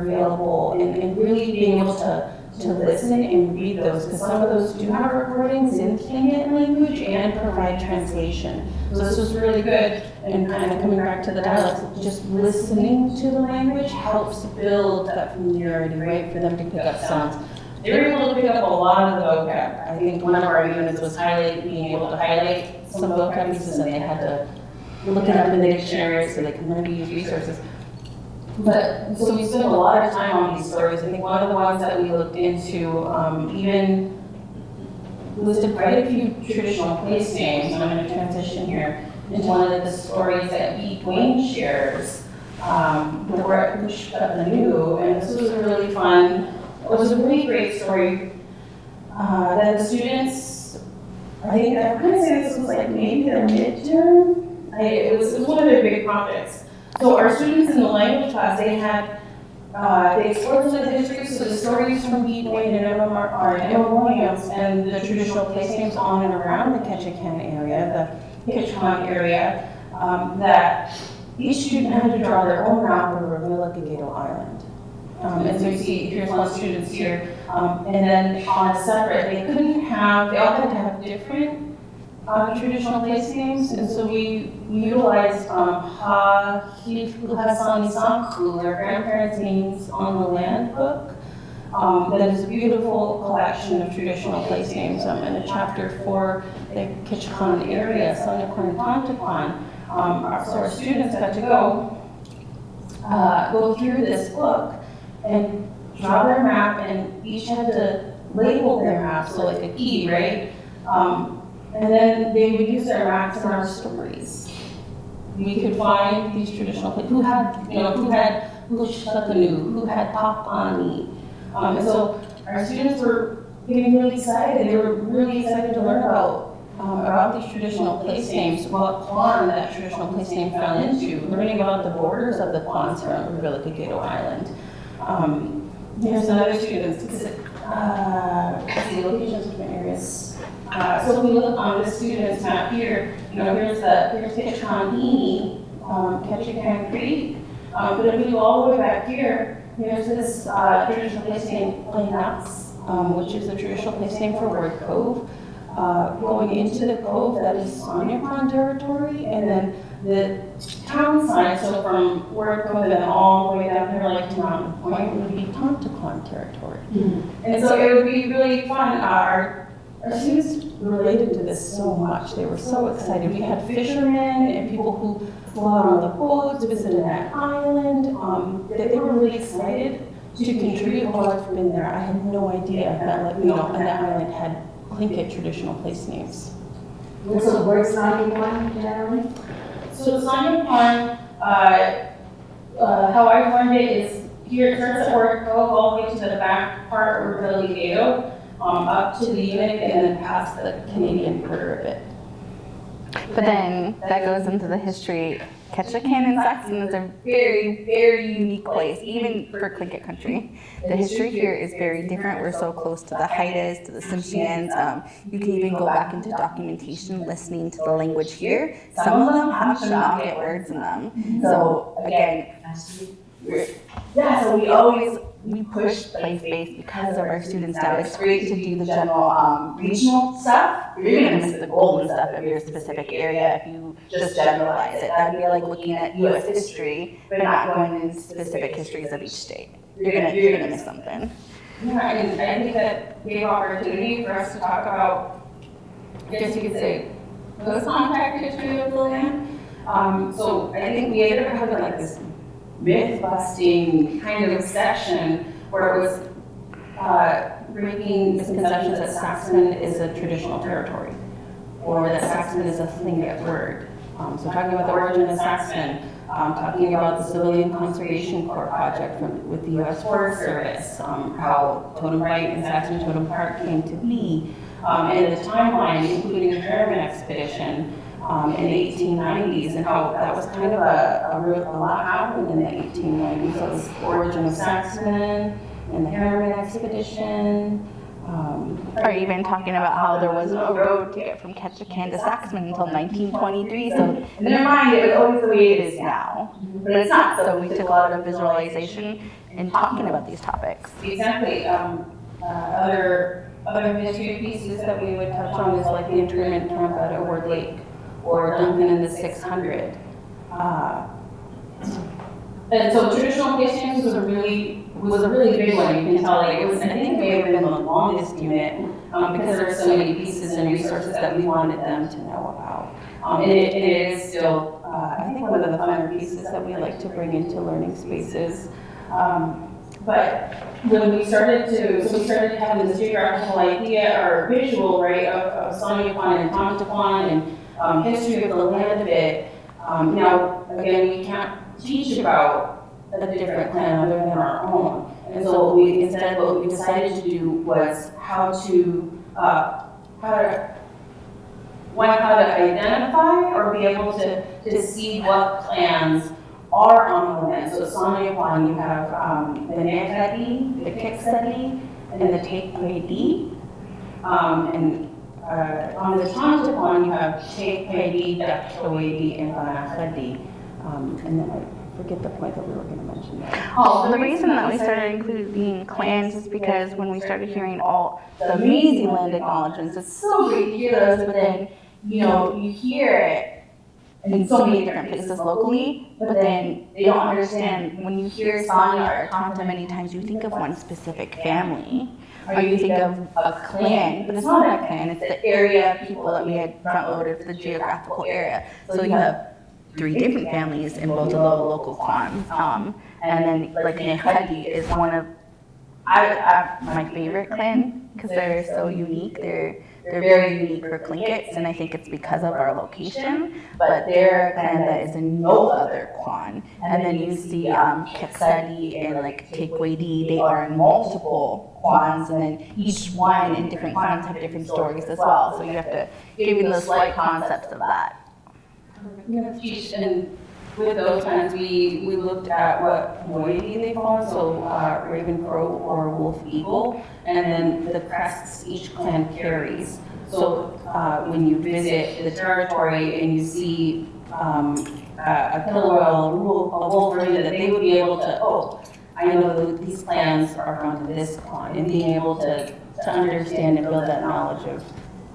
available, and really being able to listen and read those, because some of those do have recordings in Tlingit language and provide translation. So this was really good, and kind of coming back to the dialects, just listening to the language helps build that familiarity, right, for them to pick up sounds. They were able to pick up a lot of the vocab. I think one of our units was being able to highlight some vocab pieces, and they had to look it up in the dictionary so they could learn to use resources. But, so we spent a lot of time on these stories. I think one of the ones that we looked into even listed quite a few traditional place names, and I'm going to transition here into one of the stories that Kwáan shares. The word Pushkatanu, and this was a really fun, it was a really great story that the students, I think I kind of say this was like maybe their midterm. It was one of their big projects. So our students in the language class, they explored some of the history, so the stories from Kwáan and Emma Williams, and the traditional place names on and around the Ketchikan area, the Ketchikan area, that each student had to draw their own map of Revitalizing Island. And so you see, here's one student's here, and then on a separate, they all had to have different traditional place names, and so we utilized their grandparents' names on the land book. That is a beautiful collection of traditional place names, and a chapter for the Ketchikan area, Sanyaa, Kwáan, and Kwáan. So our students got to go through this book and draw their map, and each had to label their map, so like a key, right? And then they would use their maps in our stories. We could find these traditional places, who had Pushkatanu, who had Taant. And so our students were getting really excited. They were really excited to learn about these traditional place names, what Kwáan that traditional place name fell into, learning about the borders of the Kwáans from Revitalizing Island. Here's another student, locations of different areas. So if we look on this student's map here, here's Ketchikan, Ketchikan Creek. But if we go all the way back here, here's this traditional place name, Placenames, which is a traditional place name for Word Cove. Going into the cove, that is Sanyaa Kwáan territory, and then the town side, so from where it comes in all the way down here, like to Mountain Point, would be Tundataani territory. And so it would be really fun. Our students related to this so much. They were so excited. We had fishermen and people who flew out on the boats, visited that island. They were really excited to contribute. Oh, I've been there. I had no idea that, like, and that island had Tlingit traditional place names. What's the word Sanyaa generally? So Sanyaa, how I learned it is here it starts at Orco, all the way to the back part of Revitalization, up to the unit and then past the Canadian border of it. But then that goes into the history. Ketchikan and Saxon is a very, very unique place, even for Tlingit country. The history here is very different. We're so close to the Haidas, to the Tsimshians. You can even go back into documentation, listening to the language here. Some of them have Shannocket words in them. So again, so we push place-based because of our student staff. It's great to do the general regional stuff. You're gonna miss the golden stuff of your specific area if you just generalize it. That'd be like looking at US history, but not going into specific histories of each state. You're gonna miss something. Yeah, and I think that gave opportunity for us to talk about, I guess you could say, post-contact history of the land. So I think we ended up having like this myth-busting kind of section where it was breaking misconceptions that Saxon is a traditional territory or that Saxon is a Tlingit word. So talking about the origin of Saxon, talking about the Civilian Conservation Corps project with the U.S. Forest Service, how Totem Right and Saxon Totem Park came to be, and the timeline, including the Harriman expedition, in the 1890s, and how that was kind of a lot happened in the 1890s. So it was the origin of Saxon and the Harriman expedition. Or even talking about how there wasn't a road to get from Ketchikan to Saxon until 1923. So in their mind, it was always the way it is now. But it's not. So we took a lot of visualization in talking about these topics. Exactly. Other history pieces that we would touch on is like the internment camp at Ord Lake, or Duncan in the 600. And so traditional place names was a really big one. You can tell, like, it was, I think it may have been the longest unit because there were so many pieces and resources that we wanted them to know about. And it is still, I think, one of the funner pieces that we like to bring into learning spaces. But when we started having this geographical idea or visual, right, of Sanyaa, Kwáan, and Tundataani, and history of the land a bit. Now, again, we can't teach about a different clan other than our own. And so what we decided to do was how to identify or be able to see what clans are on the land. So Sanyaa, Kwáan, you have the Nantadi, the Kiksadi, and the Taekweedi. And on the Tundataani, you have Taekweedi, Dakshawedi, and Banachadi. And then I forget the point that we were going to mention there. Oh, the reason that we started including clans is because when we started hearing all the amazing land acknowledgements, it's so great to hear those, but then, you hear it in so many different places locally, but then they don't understand. When you hear Sanyaa or Taanta, many times you think of one specific family, or you think of a clan, but it's not a clan, it's the area of people that we had front-loaded for the geographical area. So you have 3 different families in both of the local clans. And then, like, Nehadi is one of my favorite clan, because they're so unique. They're very unique for Tlingits, and I think it's because of our location, but they're a clan that is in no other Kwáan. And then you see Kiksadi and like Taekweedi, they are in multiple Kwáans, and then each one in different clans have different stories as well. So you have to give them the slight concepts of that. And with those clans, we looked at what moiety they fall in, so raven, crow, or wolf, eagle, and then the crests each clan carries. So when you visit the territory and you see a Kilroyal, a wolf, that they would be able to, I know that these clans are found in this clan, and being able to understand and build that knowledge of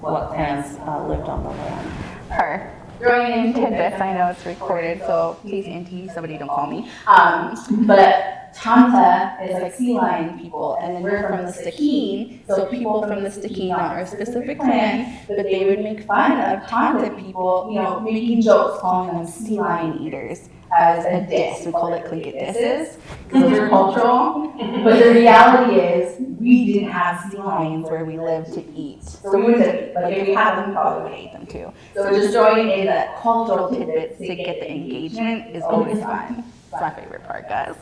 what clans lived on the land. throwing in tidbits. I know it's recorded, so please, Auntie, somebody don't call me. But Taant is like sea lion people, and then we're from the Stikeen, so people from the Stikeen are a specific clan, but they would make fun of Taant people, you know, making jokes, calling them sea lion eaters as a diss. We call it Tlingit disses, because those are cultural. But the reality is, we didn't have sea lions where we lived to eat. So we wouldn't, like, if we had them, we probably would eat them too. So just throwing in that cultural tidbits to get the engagement is always fun. It's my favorite part, guys.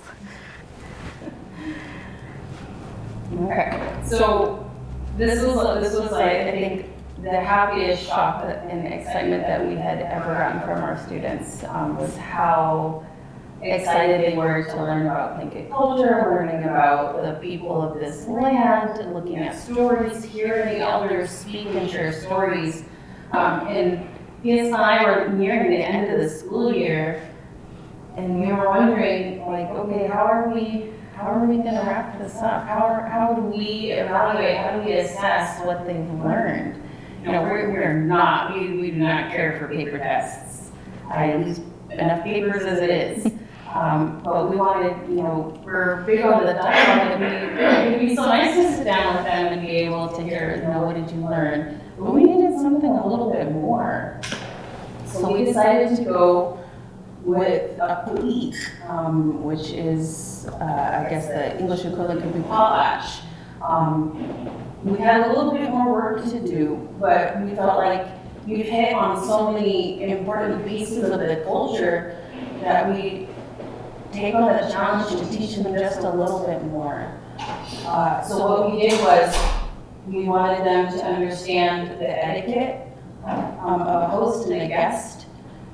Okay, so this was like, I think, the happiest shock and excitement that we had ever gotten from our students was how excited they were to learn about Tlingit culture, learning about the people of this land, looking at stories, hearing the elders speak and share stories. And Kiyéis and I were nearing the end of the school year, and we were wondering, like, okay, how are we gonna wrap this up? How do we evaluate, how do we assess what they've learned? You know, we do not care for paper tests. I use enough papers as it is. But we wanted, you know, we're big on the dialogue, and it'd be so nice to sit down with them and be able to hear, you know, what did you learn? But we needed something a little bit more. So we decided to go with a police, which is, I guess, the English equivalent could be potlatch. We had a little bit more work to do, but we felt like we've hit on so many important pieces of the culture that we take on the challenge to teach them just a little bit more. So what we did was we wanted them to understand the etiquette of a host and a guest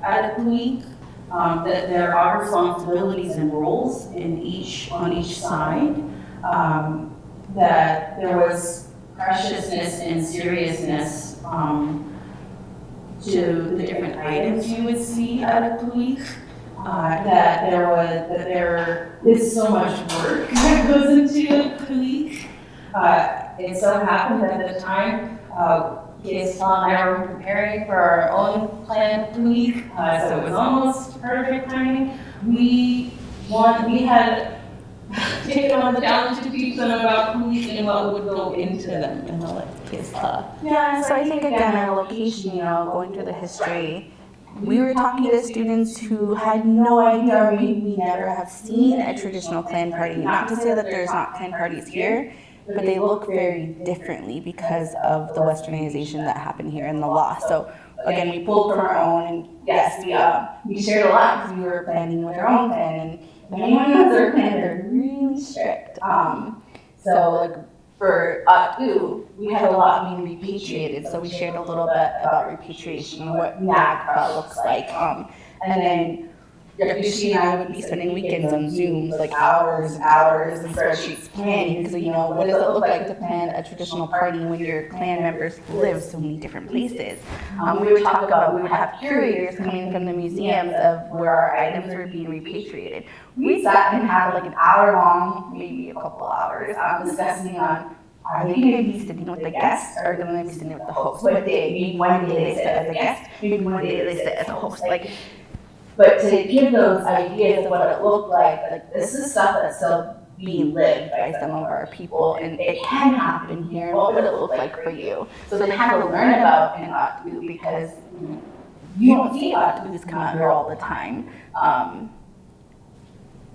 at a week. That there are responsibilities and roles on each side. That there was preciousness and seriousness to the different items you would see at a week. That there is so much work that goes into a week. It so happened that at the time, Kiyéis Tláa and I were preparing for our own planned week, so it was almost perfect timing. We had taken on the challenge to teach them about police and what would go into them, and I'll let Kiyéis Tláa. Yeah, so I think again, our location, you know, going through the history, we were talking to students who had no idea, or maybe never have seen a traditional clan party. Not to say that there's not clan parties here, but they look very differently because of the westernization that happened here in the law. So again, we pulled from our own, and yes, we shared a lot because we were planning with our own clan, and if anyone knows their clan, they're really strict. So like for we had a lot being repatriated, so we shared a little bit about repatriation and what NAGPA looks like. And then Yakdushí and I would be spending weekends on Zooms, like hours and hours and spreadsheets planning, because you know, what does it look like to plan a traditional party when your clan members live so many different places? We would have curators coming from the museums of where our items were being repatriated. We sat and had like an hour long, maybe a couple hours, discussing on, are they going to be sitting with the guests or are they going to be sitting with the host? What day? Maybe one day they sit as a guest, maybe one day they sit as a host. But to give those ideas of what it looked like this is stuff that's still being lived by some of our people, and it can happen here. What would it look like for you? So they had to learn about an Ottu because you don't see Ottus come out here all the time.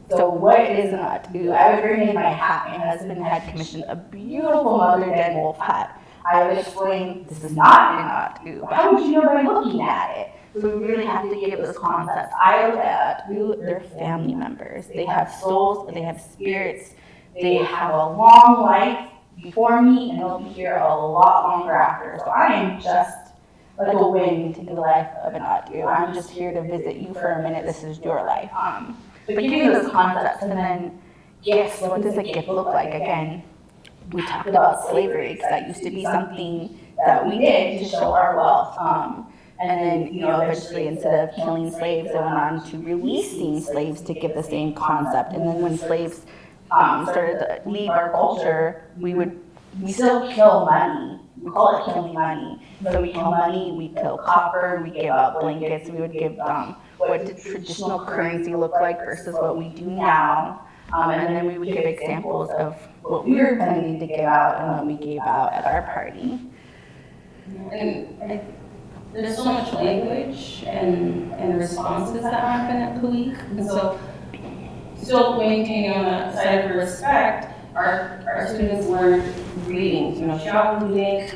So what is an Ottu? I would bring in my hat. My husband had commissioned a beautiful mother den wolf hat. I would explain, this is not an Ottu, but how would you know by looking at it? So we really have to give those concepts. I look at Ottu, they're family members. They have souls, they have spirits, they have a long life before me, and they'll be here a lot longer after. So I am just like a wind in the life of an Ottu. I'm just here to visit you for a minute. This is your life. But giving those concepts, and then gifts. What does a gift look like? Again, we talked about slavery, because that used to be something that we did to show our wealth. And then, eventually, instead of killing slaves, they went on to releasing slaves to give the same concept. And then when slaves started to leave our culture, we still kill money we call it killing money. So we kill money, we kill copper, we give out blankets, we would give what did traditional currency look like versus what we do now. And then we would give examples of what we were planning to give out and what we gave out at our party. And there's so much language and responses that happen at KIC. And so still maintaining on that side of respect, our students learn greetings, Shawlink,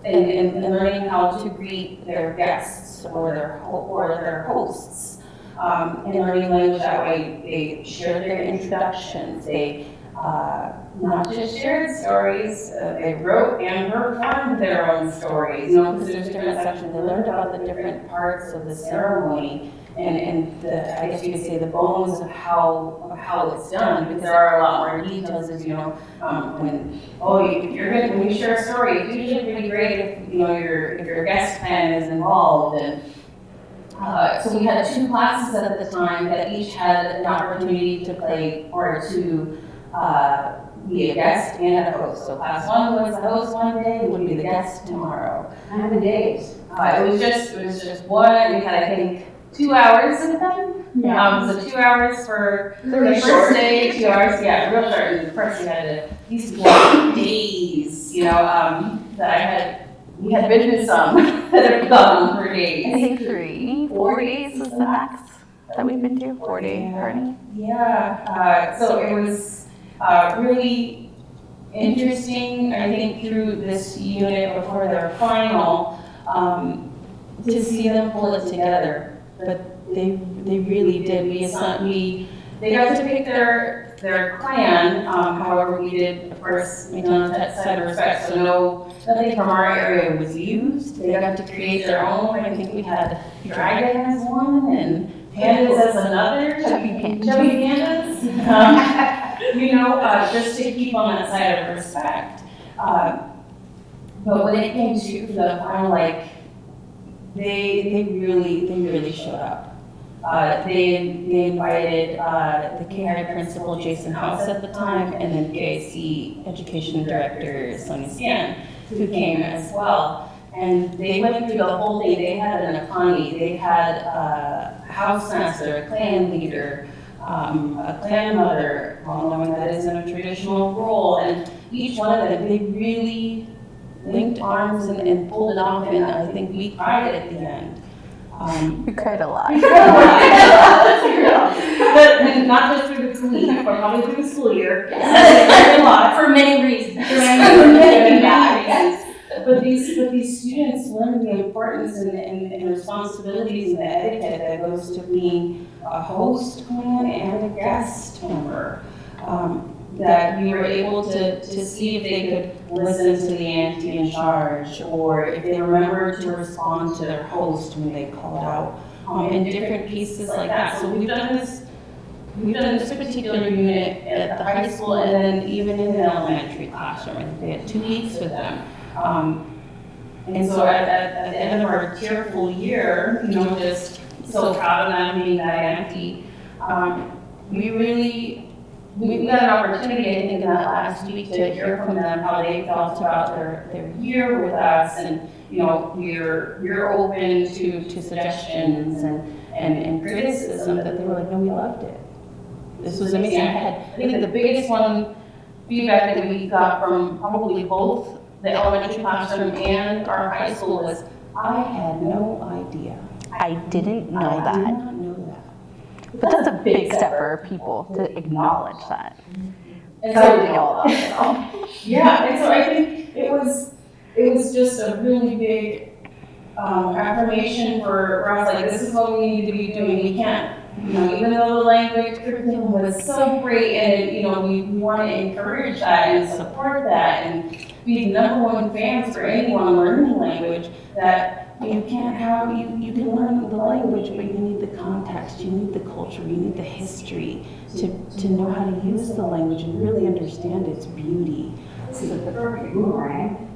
and learning how to greet their guests or their hosts. And learning language that way, they shared their introductions. They not just shared stories, they wrote and performed their own stories, because there's different sections. They learned about the different parts of the ceremony and I guess you could say the bones of how it's done, because there are a lot more details, as when you share a story, it's usually pretty great if your guest plan is involved. And so we had 2 classes at the time that each had an opportunity to play or to be a guest and a host. So class 1 was the host one day, would be the guest tomorrow. How many days? It was just one. We had, I think, 2 hours with them. So 2 hours for the first day, 2 hours. Yeah, real short. And first we had these 4 days. That we had been to some that have gone for days. I think 4 days was the max that we've been to, 4-day party. Yeah, so it was really interesting, I think, through this unit before their final, to see them pull it together. But they really did. They got to pick their clan. However, we did, of course, maintain on that side of respect. So nothing from our area was used. They got to create their own. I think we had dragon as one and pandas as another. Chubby pandas. Just to keep on that side of respect. But when it came to the final, they really showed up. They invited the KI principal, Jason House at the time, and then KIC education director, Sanyaa, who came as well. And they went through the whole thing. They had an Auntie, they had a housemaster, a clan leader, a clan mother, knowing that isn't a traditional role. And each one of them, they really linked arms and pulled it off, and I think we cried at the end. We cried a lot. But not just through the KIC, but probably through the school year. A lot for many reasons. But these students learn the importance and responsibilities and the etiquette that goes to being a host clan and a guest member. That we were able to see if they could listen to the auntie in charge, or if they remembered to respond to their host when they called out, and different pieces like that. So we've done this particular unit at the high school, and then even in the elementary classroom. I think they had 2 weeks with them. And so at the end of our tearful year, just so proud of them being that auntie, we got an opportunity, I think, in that last week to hear from them how they felt about their year with us, and we're open to suggestions and criticism. That they were like, no, we loved it. This was amazing. I think the biggest feedback that we got from probably both the elementary classroom and our high school was, I had no idea. I didn't know that. I did not know that. But that's a big step for people to acknowledge that. And So I didn't know all about it. Yeah, and so I think it was just a really big affirmation for us. Like, this is what we need to be doing. We can't, even though the language curriculum was so great, and we want to encourage that and support that and be the #1 fans for anyone learning language. That you can learn the language, but you need the context, you need the culture, you need the history to know how to use the language and really understand its beauty. This is the perfect boomerang.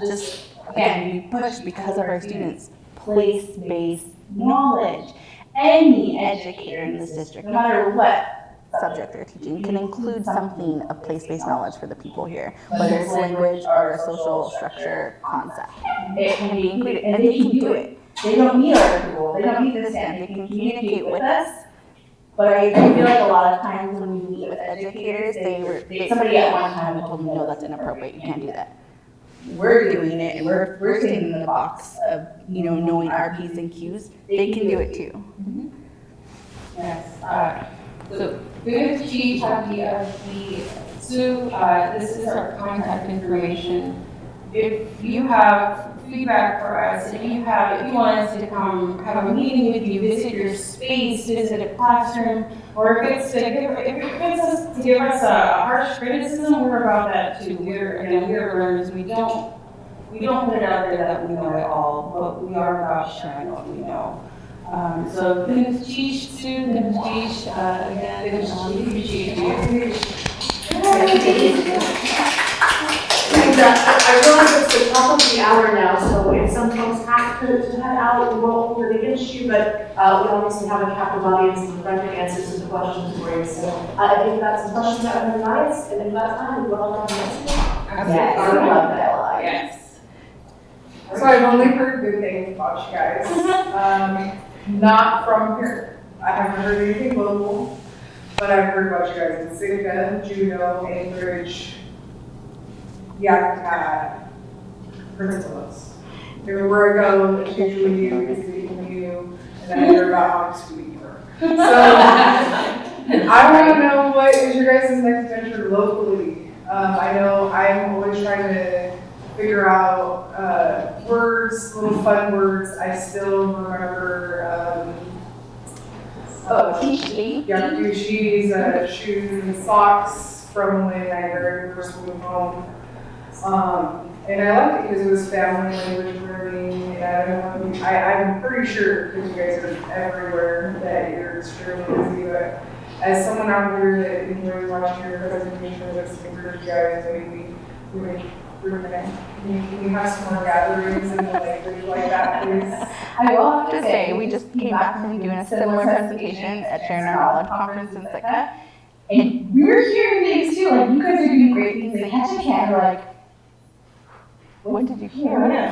Just again, we push because of our students place-based knowledge. Any educator in this district, no matter what subject they're teaching can include something of place-based knowledge for the people here, whether it's language or a social structure concept. It can be included, and they can do it. They don't need our approval, they don't need this stand, they can communicate with us. But I feel like a lot of times when we meet with educators, somebody at one time told me, no, that's inappropriate, you can't do that. We're doing it, and we're staying in the box of, knowing our P's and Q's. They can do it too. Yes. So Kiyéis Tláa Sioux, this is our contact information. If you have feedback for us, if you want us to come have a meeting with you, visit your space, visit a classroom, or if it's to give us a harsh criticism, we're about that too. We're learners. We don't put it out there that we know it all, but we are about sharing what we know. So Kiyéis Sioux, again, we appreciate you. And I realize it's the top of the hour now, so if some folks have to head out, we won't hold it against you, but we obviously have a captive audience in front to answer some of the questions for you. So if you've got some questions out in the audience, and if that's time, we'll all come next. Yes, I love that. Yes. So I've only heard good things about you guys. Not from here. I haven't heard anything local, but I've heard about you guys in Sitka, Juneau, Anchorage, Yakdushí, Apprentice. Everywhere I go, it's usually you, visiting you, and then I hear about how to speak her. So I want to know what is your guys' next venture locally. I know I'm always trying to figure out words, little fun words. I still remember Yakdushi's shoes and socks from when I very first moved home. And I liked it because it was family language learning, and I don't know, I'm pretty sure, because you guys are everywhere, that you're extremely busy, but as someone out here that enjoys watching your presentation, just encourage you guys, maybe we have some more gatherings and language like that, please. I will have to say, we just came back from doing a similar presentation at Sharing Our Knowledge Conference in Sitka, and we're hearing things too, like, you guys are doing great things at Ketchikan, we're like, what did you hear? Yeah.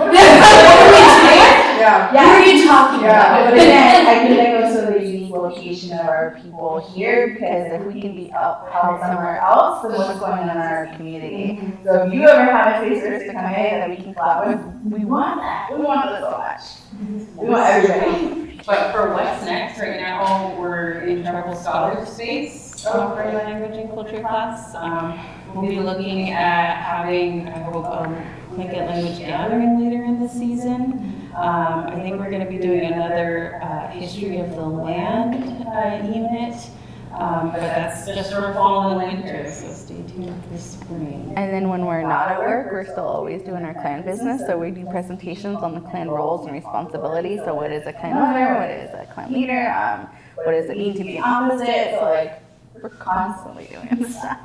What are you talking about? But again, I feel like also the unique location of our people here, because if we can be held somewhere else, then what's going on in our community? So if you ever have a face to come in that we can collab with, we want that. We want that so much. We want everybody. But for what's next, right now, we're in Tribal Scholar Space for language and culture class. We'll be looking at having, I hope, Tlingit language gathering later in the season. I think we're going to be doing another history of the land unit, but that's just for fall and winter, so stay tuned for spring. And then when we're not at work, we're still always doing our clan business, so we do presentations on the clan roles and responsibilities. So what is a clan owner, what is a clan leader, what does it mean to be an opposite, so like, we're constantly doing this stuff.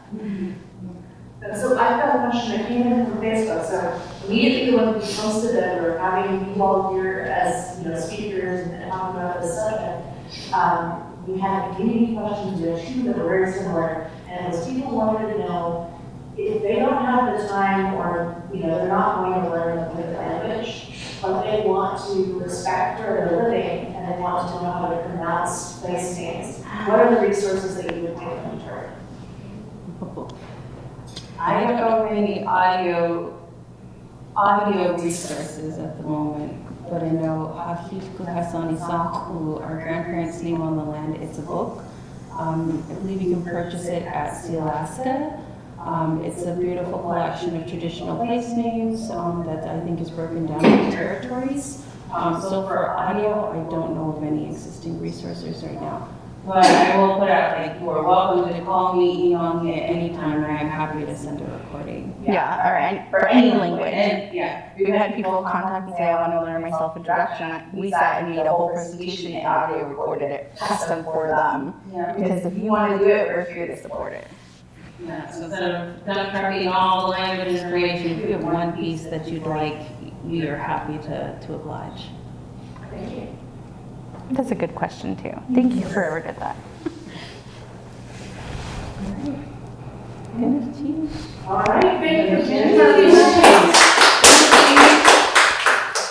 So I've got a question that came in from Facebook. So immediately when we posted that we're having you all here as speakers and talking about this subject, we had community questions. There were two that were very similar, and it was people wanted to know if they don't have the time, or they're not going to learn the language, but they want to respect where they're living and they want to know how to pronounce place names. What are the resources that you would point them toward? I don't know of any audio resources at the moment, but I know our grandparents' name on the land. It's a book. I believe you can purchase it at Alaska. It's a beautiful collection of traditional place names that I think is broken down into territories. So for audio, I don't know of any existing resources right now. But I will put out, like, you are welcome to call me, email me at any time, and I am happy to send a recording. Yeah, for any language. And, yeah. We've had people contact and say, I want to learn my self-introduction. We sat and made a whole presentation and audio recorded it custom for them. Yeah. Because if you want to do it, we're here to support it. Yeah, so instead of dump trucking all the language information, if you have one piece that you'd like, we are happy to oblige. Thank you. That's a good question too. Thank you for whoever did that. Good to see you. All right, thank you.